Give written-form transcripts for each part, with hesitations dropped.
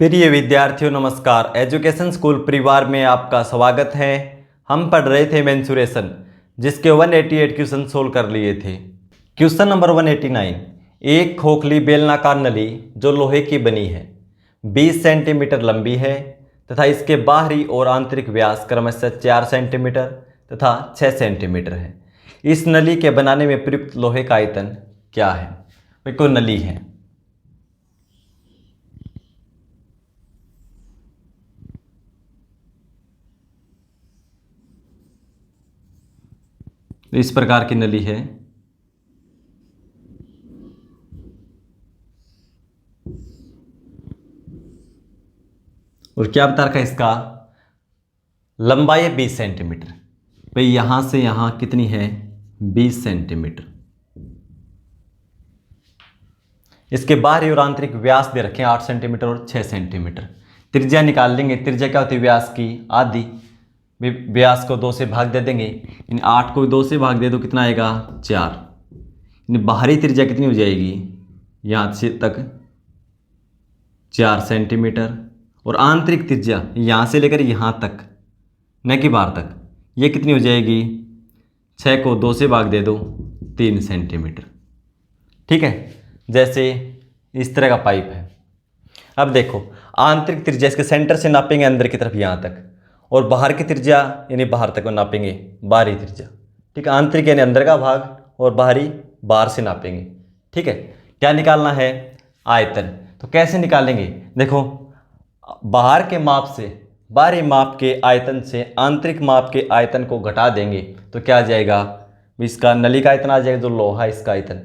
प्रिय विद्यार्थियों नमस्कार। एजुकेशन स्कूल परिवार में आपका स्वागत है। हम पढ़ रहे थे मेंसुरेशन, जिसके 188 क्वेश्चन सोल्व कर लिए थे। क्वेश्चन नंबर 189, एक खोखली बेलनाकार नली जो लोहे की बनी है 20 सेंटीमीटर लंबी है तथा इसके बाहरी और आंतरिक व्यास क्रमशः 4 सेंटीमीटर तथा 6 सेंटीमीटर है। इस नली के बनाने में प्रयुक्त लोहे का आयतन क्या है? कोई नली है, इस प्रकार की नली है। और क्या बता रखा है इसका? लंबाई है 20 सेंटीमीटर। भाई यहां से यहां कितनी है? 20 सेंटीमीटर। इसके बाहरी और आंतरिक व्यास दे रखे हैं 8 सेंटीमीटर और 6 सेंटीमीटर। त्रिज्या निकाल लेंगे। त्रिज्या क्या होती है? व्यास की आधी। व्यास को 2 से भाग दे देंगे, इन 8 को 2 से भाग दे दो, कितना आएगा? 4। बाहरी त्रिज्या कितनी हो जाएगी? यहाँ से तक 4 सेंटीमीटर और आंतरिक त्रिज्या यहाँ से लेकर यहाँ तक, न कि बाहर तक, ये कितनी हो जाएगी? 6 को 2 से भाग दे दो, 3 सेंटीमीटर। ठीक है, जैसे इस तरह का पाइप है। अब देखो, आंतरिक त्रिज्या इसके सेंटर से नापेंगे अंदर की तरफ यहाँ तक, और बाहर की त्रिज्या यानी बाहर तक को नापेंगे, बाहरी त्रिज्या। ठीक है, आंतरिक यानी अंदर का भाग और बाहरी बाहर से नापेंगे। ठीक है, क्या निकालना है? आयतन। तो कैसे निकालेंगे? देखो, बाहर के माप से, बाहरी माप के आयतन से आंतरिक माप के आयतन को घटा देंगे तो क्या आ जाएगा? इसका नली का आयतन आ जाएगा, जो लोहा है इसका आयतन।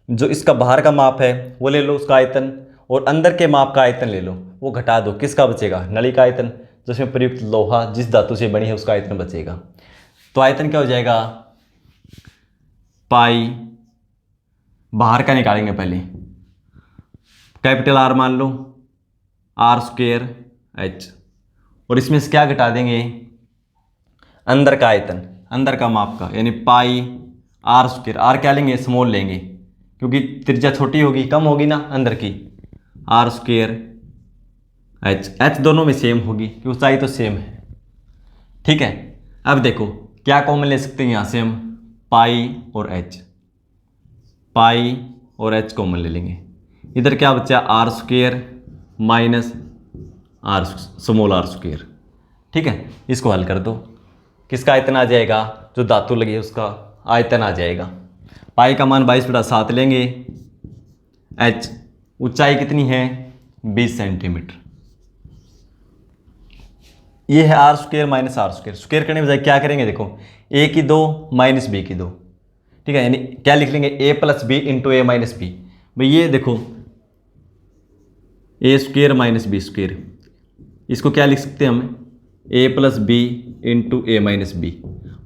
जो इसका बाहर का माप है वो ले लो, उसका आयतन, और अंदर के माप का आयतन ले लो, वो घटा दो। किसका बचेगा? नली का आयतन। जिसमें प्रयुक्त लोहा जिस धातु से बनी है उसका आयतन बचेगा। तो आयतन क्या हो जाएगा? पाई, बाहर का निकालेंगे पहले, कैपिटल आर मान लो, आर स्क्वेयर एच, और इसमें से क्या घटा देंगे? अंदर का आयतन, अंदर का माप का, यानी पाई आर स्क्वेयर। आर क्या लेंगे? स्मॉल लेंगे, क्योंकि त्रिज्या छोटी होगी, कम होगी ना अंदर की। आर स्क्वेयर एच, एच दोनों में सेम होगी कि ऊंचाई तो सेम है। ठीक है, अब देखो क्या कॉमन ले सकते हैं यहाँ से हम? पाई और एच, पाई और एच कॉमन ले लेंगे। इधर क्या बचा? R square minus R small R square. ठीक है, इसको हल कर दो। किसका आयतन आ जाएगा? जो धातु लगी है उसका आयतन आ जाएगा। पाई का मान 22/7 लेंगे। एच ऊंचाई कितनी है? 20 सेंटीमीटर। ये है R square minus R square. Square करने बजाय क्या करेंगे? देखो, ए की 2 माइनस बी की 2। ठीक है, यानी क्या लिख लेंगे? ए plus B into A minus B. भाई ये देखो, ए स्क्वेयर माइनस बी स्क्वेयर, इसको क्या लिख सकते हैं हम? ए plus B into A minus B.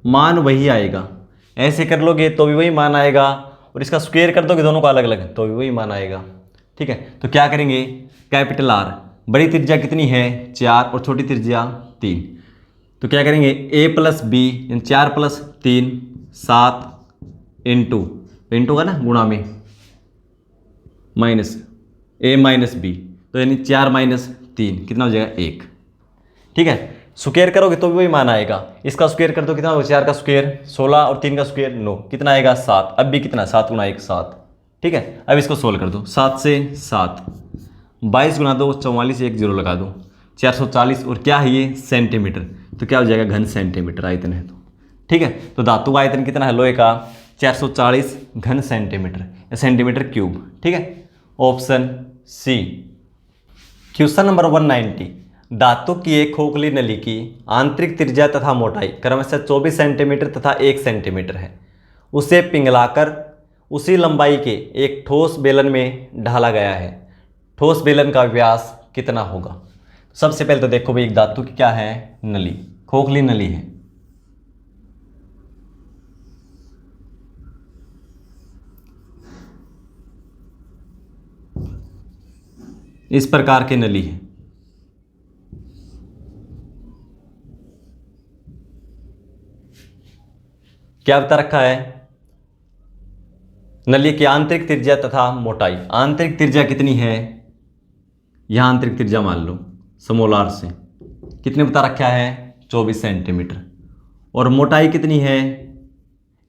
मान वही आएगा। ऐसे कर लोगे तो भी वही मान आएगा, और इसका स्क्वेयर कर दोगे दोनों का अलग अलग तो भी वही मान आएगा। ठीक है, तो क्या करेंगे? कैपिटल आर, बड़ी त्रिज्या कितनी है? 4, और छोटी त्रिज्या 3। तो क्या करेंगे? a plus B, 4 plus 3 7 into, into का ना गुणा में, माइनस a माइनस बी, तो यानी 4 माइनस 3 कितना हो जाएगा? 1। ठीक है, स्क्वेयर करोगे तो भी वही मान आएगा। इसका स्क्वेयर कर दो, कितना होगा? 4 का स्क्वेयर 16 और 3 का स्क्वेयर 9, कितना आएगा? 7। अब भी कितना? 7 गुणा 1 7। ठीक है, अब इसको सोल्व कर दो। 7 से 7, 22 गुणा 2 44, 1 0 लगा दो, 440। और क्या है ये? सेंटीमीटर। तो क्या हो जाएगा? घन सेंटीमीटर आयतन है। तो ठीक है, तो धातु का आयतन कितना है लोहे का? 440 घन सेंटीमीटर या सेंटीमीटर क्यूब। ठीक है, ऑप्शन सी। क्वेश्चन नंबर 190, धातु की एक खोखली नली की आंतरिक त्रिज्या तथा मोटाई क्रमशः 24 सेंटीमीटर तथा 1 सेंटीमीटर है। उसे पिघलाकर उसी लंबाई के एक ठोस बेलन में ढाला गया है। ठोस बेलन का व्यास कितना होगा? सबसे पहले तो देखो भाई, एक धातु की क्या है? नली, खोखली नली है। इस प्रकार की नली है। क्या बता रखा है? नली की आंतरिक त्रिज्या तथा मोटाई। आंतरिक त्रिज्या कितनी है? यहाँ आंतरिक त्रिज्या मान लो स्मॉल आर से कितने बता रखा है 24 सेंटीमीटर, और मोटाई कितनी है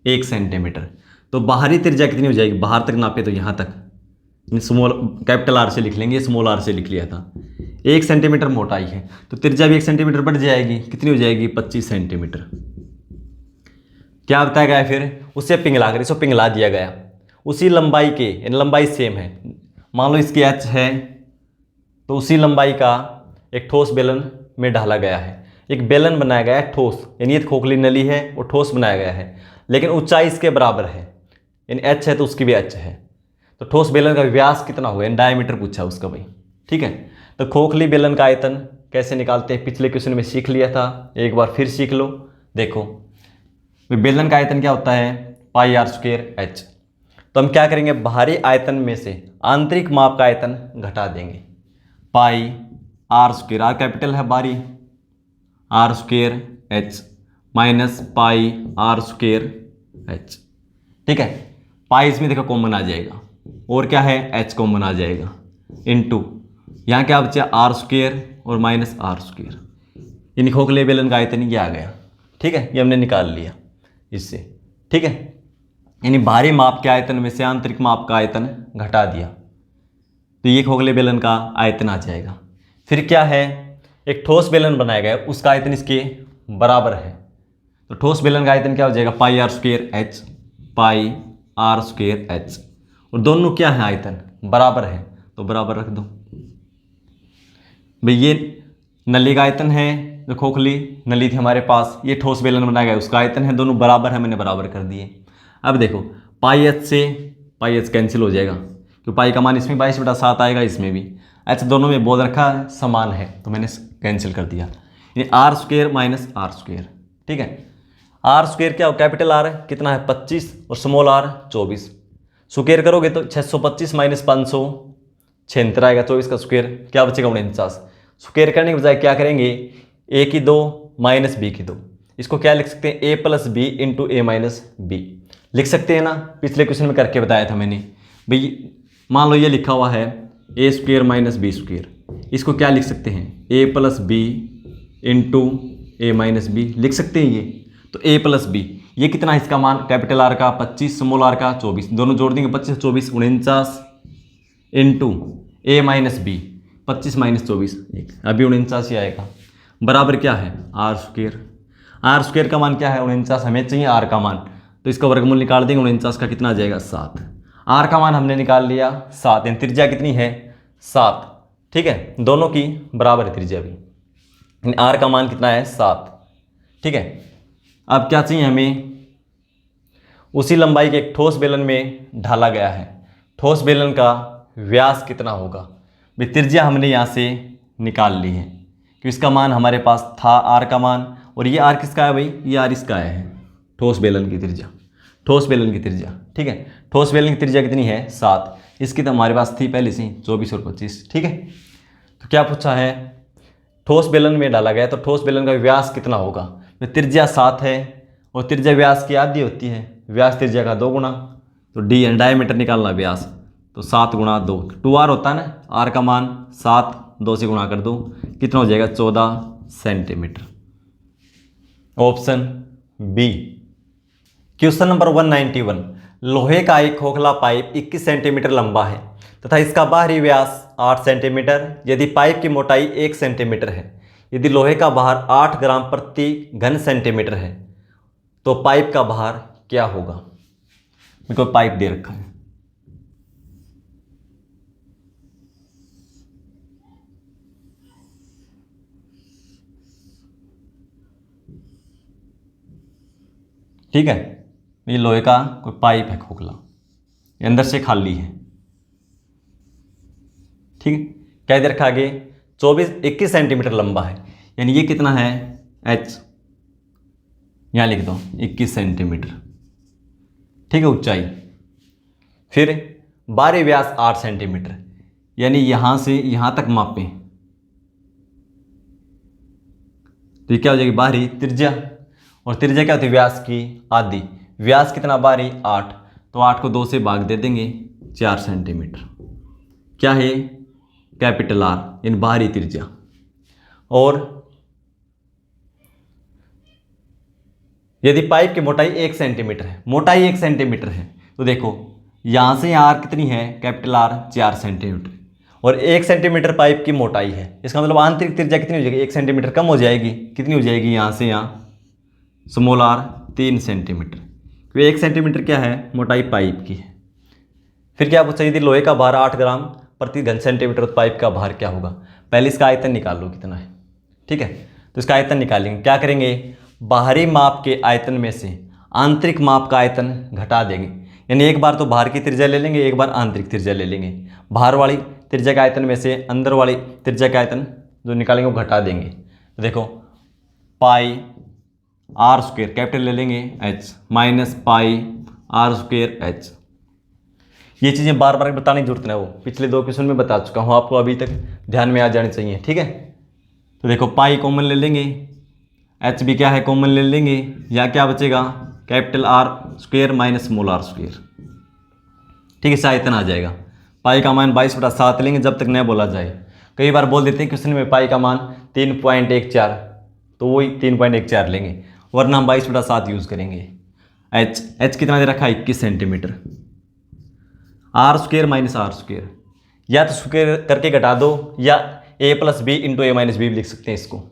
1 सेंटीमीटर। तो बाहरी त्रिज्या कितनी हो जाएगी, बाहर तक नापे तो यहाँ तक स्मॉल कैपिटल आर से लिख लेंगे, स्मॉल आर से लिख लिया था। 1 सेंटीमीटर मोटाई है तो त्रिज्या भी 1 सेंटीमीटर बढ़ जाएगी, कितनी हो जाएगी 25 सेंटीमीटर। क्या बताया गया फिर, उससे पिघला कर इसको पिघला दिया गया उसी लंबाई के, यानी लंबाई सेम है, मान लो इसकी h है तो उसी लंबाई का एक ठोस बेलन में ढाला गया है, एक बेलन बनाया गया है ठोस, यानी ये खोखली नली है वो ठोस बनाया गया है, लेकिन ऊंचाई इसके बराबर है, यानी h है तो उसकी भी h है। तो ठोस बेलन का व्यास कितना होगा, यानी डायमीटर पूछा उसका भाई। ठीक है, तो खोखली बेलन का आयतन कैसे निकालते हैं पिछले क्वेश्चन में सीख लिया था, एक बार फिर सीख लो। देखो बेलन का आयतन क्या होता है पाई आर स्क्वायर h। तो हम क्या करेंगे, बाहरी आयतन में से आंतरिक माप का आयतन घटा देंगे, pi are square, R capital है बाहरी, R square h minus pi are square h। ठीक है, पाई इसमें देखो कॉमन आ जाएगा और क्या है h कॉमन आ जाएगा, इनटू यहाँ क्या बचा आर स्क्वायर और माइनस आर स्क्वायर, यानी खोखले बेलन का आयतन ये आ गया। ठीक है, ये हमने निकाल लिया इससे। ठीक है, यानी बाहरी माप के आयतन में से आंतरिक माप का आयतन घटा दिया तो ये खोखले बेलन का आयतन आ जाएगा। फिर क्या है, एक ठोस बेलन बनाया गया उसका आयतन इसके बराबर है, तो ठोस बेलन का आयतन क्या हो जाएगा pi are square h, pi are square h, और दोनों क्या है आयतन बराबर है तो बराबर रख दो भाई। ये नली का आयतन है, जो खोखली नली थी हमारे पास, ये ठोस बेलन बनाया गया उसका आयतन है, दोनों बराबर है, मैंने बराबर कर दिए। अब देखो पाई एच से पाई एच कैंसिल हो जाएगा, तो पाई का मान इसमें 22/7 आएगा, इसमें भी एच दोनों में बोल रखा है समान है तो मैंने कैंसिल कर दिया, यानी R square minus R square. ठीक है, आर स्क्वायर क्या हो, कैपिटल आर कितना है 25 और स्मॉल आर 24, स्क्वायर करोगे तो 625 माइनस 576 आएगा, 24 का स्क्वायर क्या बचेगा 49। स्क्वायर करने के बजाय क्या करेंगे, ए की 2 माइनस बी की 2, इसको क्या लिख सकते हैं a plus B into A minus B लिख सकते हैं ना, पिछले क्वेश्चन में करके बताया था मैंने भाई। मान लो ये लिखा हुआ है A square minus B square, इसको क्या लिख सकते हैं a plus B into A minus B लिख सकते हैं ये, तो a प्लस बी ये कितना है इसका मान कैपिटल आर का 25 स्मॉल आर का 24, दोनों जोड़ देंगे 25 24 49 into A minus B 25 minus 24 अभी 49 ही आएगा, बराबर क्या है आर स्क्वायर। आर स्क्वायर का मान क्या है 49, हमें चाहिए आर का मान, तो इसका वर्गमूल निकाल देंगे 49 का कितना आ जाएगा 7। आर का मान हमने निकाल लिया 7, यानी त्रिज्या कितनी है 7। ठीक है, दोनों की बराबर है त्रिज्या भी, आर का मान कितना है 7। ठीक है, अब क्या चाहिए हमें, उसी लंबाई के एक ठोस बेलन में ढाला गया है, ठोस बेलन का व्यास कितना होगा भाई। त्रिज्या हमने यहाँ से निकाल ली है कि इसका मान हमारे पास था आर का मान, और ये आर किसका है भाई, ये आर इसका है ठोस बेलन की त्रिज्या, ठोस बेलन की त्रिज्या। ठीक है, ठोस बेलन की त्रिज्या कितनी है 7, इसकी तो हमारे पास थी पहले से 24 और 25। ठीक है, तो क्या पूछा है, ठोस बेलन में डाला गया तो ठोस बेलन का व्यास कितना होगा, त्रिज्या 7 है और त्रिज्या व्यास की आधी होती है, व्यास त्रिज्या का 2 गुना, तो डी डायमीटर निकालना व्यास, तो 7 गुणा 2 2r होता है ना, आर का मान 7 2 से गुणा कर दो कितना हो जाएगा 14 centimetre. Option B. Question number 191, लोहे का एक खोखला पाइप 21 सेंटीमीटर लंबा है तथा इसका बाहरी व्यास 8 सेंटीमीटर, यदि पाइप की मोटाई 1 सेंटीमीटर है, यदि लोहे का भार 8 ग्राम प्रति घन सेंटीमीटर है तो पाइप का भार क्या होगा। मेरे को पाइप दे रखा है, ठीक है, ये लोहे का कोई पाइप है खोखला, ये अंदर से खाली है। ठीक है, क्या दे रखा आगे 21 सेंटीमीटर लंबा है, यानी ये कितना है h, यहाँ लिख दो 21 सेंटीमीटर। ठीक है, ऊंचाई, फिर बाहरी व्यास 8 सेंटीमीटर, यानी यहां से यहां तक मापें तो ये क्या हो जाएगी बाहरी त्रिज्या, और त्रिज्या क्या होती है व्यास की आधी, व्यास कितना बाहरी 8, तो 8 को 2 से भाग दे देंगे 4 सेंटीमीटर। क्या है कैपिटल आर यानी बाहरी त्रिज्या। और यदि पाइप की मोटाई 1 सेंटीमीटर है, मोटाई 1 सेंटीमीटर है, तो देखो यहाँ से यहाँ आर कितनी है, कैपिटल आर 4 सेंटीमीटर, और 1 सेंटीमीटर पाइप की मोटाई है। इसका मतलब आंतरिक त्रिज्या कितनी हो जाएगी, 1 सेंटीमीटर कम हो जाएगी, कितनी हो जाएगी, यहाँ से यहाँ स्मॉल आर 3 सेंटीमीटर, क्योंकि 1 सेंटीमीटर क्या है, मोटाई पाइप की है। फिर क्या पूछा, यदि लोहे का भार 8 ग्राम प्रति घन सेंटीमीटर, तो पाइप का भार क्या होगा। पहले इसका आयतन निकाल लो कितना है, ठीक है। तो इसका आयतन निकालेंगे, क्या करेंगे, बाहरी माप के आयतन में से आंतरिक माप का आयतन घटा देंगे, यानी एक बार तो बाहर की त्रिज्या ले लेंगे, एक बार आंतरिक त्रिज्या ले लेंगे। बाहर वाली त्रिज्या के आयतन में से अंदर वाली त्रिज्या का आयतन जो निकालेंगे वो घटा देंगे। तो देखो पाई आर स्क्वेयर कैपिटल ले लेंगे H minus pi R square H. ये चीज़ें बार बार बताने की जरूरत नहीं, वो पिछले 2 क्वेश्चन में बता चुका हूँ आपको, अभी तक ध्यान में आ जानी चाहिए, ठीक है। तो देखो पाई कॉमन ले लेंगे, एच भी क्या है कॉमन ले लेंगे, या क्या बचेगा, capital R square minus small R square, ठीक है। इससे आयतन आ जाएगा। पाई का मान 22/7 लेंगे जब तक न बोला जाए। कई बार बोल देते हैं क्वेश्चन में पाई का मान 3.14, तो वही 3.14 लेंगे, वरना हम 22/7 यूज़ करेंगे। एच कितना दे रखा है, 21 centimetre. R square minus R square, या तो स्क्वेयर करके घटा दो, या a + b × a - b लिख सकते हैं इसको,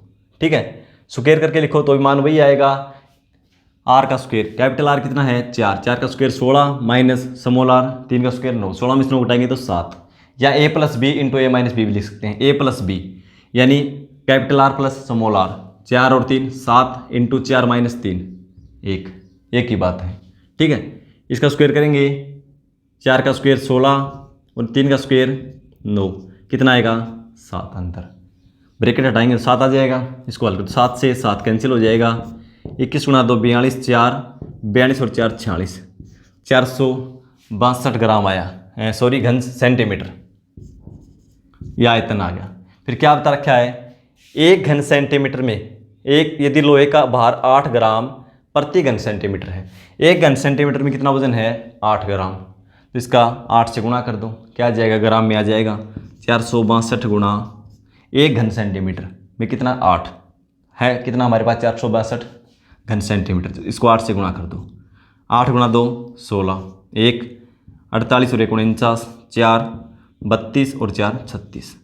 ठीक है। स्क्वेयर करके लिखो तो मान वही आएगा, आर का स्क्वेयर कैपिटल आर कितना है 4, 4 का स्क्वेयर 16 माइनस स्मॉल आर 3 का स्क्वेयर 9, 16 में से 9 घटाएंगे तो 7, या a + b × a - b भी लिख सकते हैं। a + b यानी capital R plus small R, 4 और 3 7 × 4 - 3 एक ही बात है, ठीक है। इसका स्क्वेयर करेंगे, 4 का स्क्वेयर 16 और 3 का स्क्वेयर 9, कितना आएगा 7, अंतर ब्रैकेट हटाएंगे तो 7 आ जाएगा। इसको हल कर 7 से 7 कैंसिल हो जाएगा, 21 × 2 42, 4 42 और 4 46, 462 ग्राम आया, सॉरी घन सेंटीमीटर, यह आयतन आ गया। फिर क्या बता रखा है, 1 घन सेंटीमीटर में एक, यदि लोहे का भार 8 ग्राम प्रति घन सेंटीमीटर है, 1 घन सेंटीमीटर में कितना वजन है 8 ग्राम, तो इसका 8 से गुणा कर दो, क्या आ जाएगा, ग्राम में आ जाएगा। 462 गुणा 1 घन सेंटीमीटर में कितना 8 है, कितना हमारे पास 462 घन सेंटीमीटर, तो इसको 8 से गुणा कर दो। 8 × 2 16, 1 48 और 1 49, 4 32 और 4 36,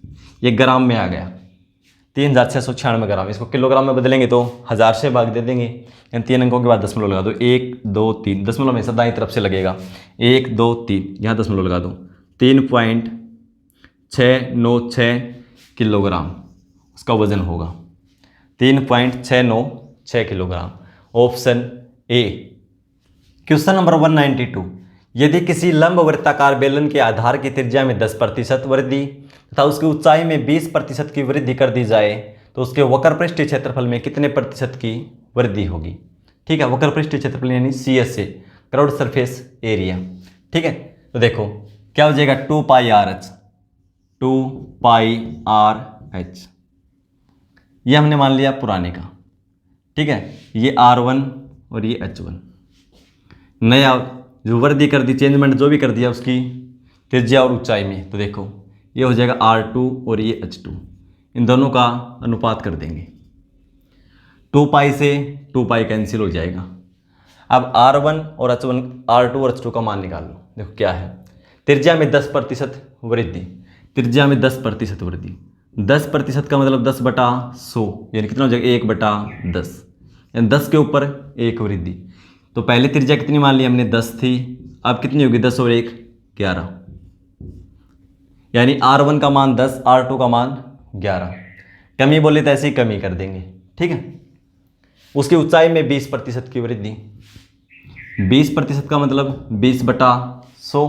ये ग्राम में आ गया 3696 ग्राम। इसको किलोग्राम में बदलेंगे तो 1000 से भाग दे देंगे, यानी 3 अंकों के बाद दशमलव लगा दो, 1 2 3, दशमलव हमेशा दाईं तरफ से लगेगा, 1 2 3, यहाँ दशमलव लगा दो, 3.696 किलोग्राम उसका वजन होगा, 3.696 kilogram. Option A. Question number 192, यदि किसी लंबवृत्ताकार बेलन के आधार की त्रिज्या में 10% वृद्धि तथा उसकी ऊंचाई में 20% की वृद्धि कर दी जाए तो उसके वक्रपृष्ठीय क्षेत्रफल में कितने प्रतिशत की वृद्धि होगी, ठीक है। वक्रपृष्ठीय क्षेत्रफल यानी CSA, क्रॉस सरफेस एरिया, ठीक है। तो देखो क्या हो जाएगा, 2πRh, 2πRh, ये हमने मान लिया पुराने का, ठीक है। ये R1 और ये H1, नया जो वृद्धि कर दी, चेंजमेंट जो भी कर दिया उसकी त्रिज्या और ऊंचाई में, तो देखो ये हो जाएगा R2 और ये H2, इन दोनों का अनुपात कर देंगे, 2π से 2π कैंसिल हो जाएगा। अब R1 और H1, R2 और H2 का मान निकाल लो। देखो क्या है, त्रिज्या में 10% वृद्धि, त्रिज्या में 10% वृद्धि, 10% का मतलब 10/100, यानी कितना हो जाएगा 1/10, यानी 10 के ऊपर 1 वृद्धि। तो पहले त्रिज्या कितनी मान ली हमने, 10 थी, अब कितनी होगी, 10 और 1 11, यानी R1 का मान 10, R2 का मान 11। कमी बोले तो ऐसे ही कमी कर देंगे, ठीक है। उसकी ऊंचाई में 20% की वृद्धि, 20% का मतलब 20/100,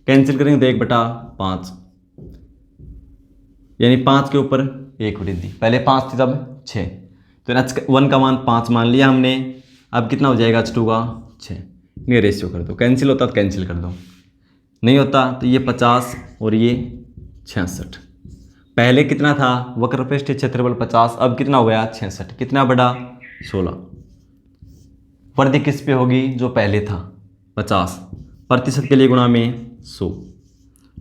कैंसिल करेंगे तो 1/5, यानी 5 के ऊपर 1 वृद्धि, पहले 5 थी तब 6, तो H1 का मान 5 मान लिया हमने। अब कितना हो जाएगा, H2 का 6, ये रेशियो कर दो, कैंसिल होता तो कैंसिल कर दो, नहीं होता तो ये 50 और ये 66। पहले कितना था, वक्रपृष्ठीय क्षेत्रफल 50, अब कितना हो गया 66, कितना बड़ा 16। वृद्धि किस पे होगी, जो पहले था 50, प्रतिशत के लिए गुणा में 100,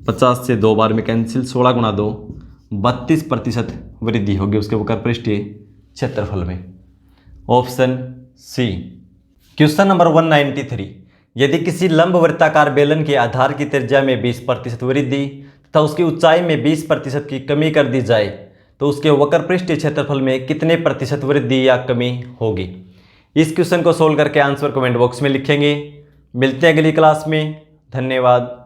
50 से 2 बार में कैंसिल, 16 गुणा 2, 32% वृद्धि होगी उसके वक्र पृष्ठीय क्षेत्रफल में। Option C. क्वेश्चन नंबर 193, यदि किसी लंबवृत्ताकार बेलन के आधार की त्रिज्या में 20% वृद्धि तथा उसकी ऊंचाई में 20% की कमी कर दी जाए तो उसके वक्र पृष्ठीय क्षेत्रफल में कितने प्रतिशत वृद्धि या कमी होगी। इस क्वेश्चन को सोल्व करके आंसर कमेंट बॉक्स में लिखेंगे। मिलते हैं अगली क्लास में। धन्यवाद।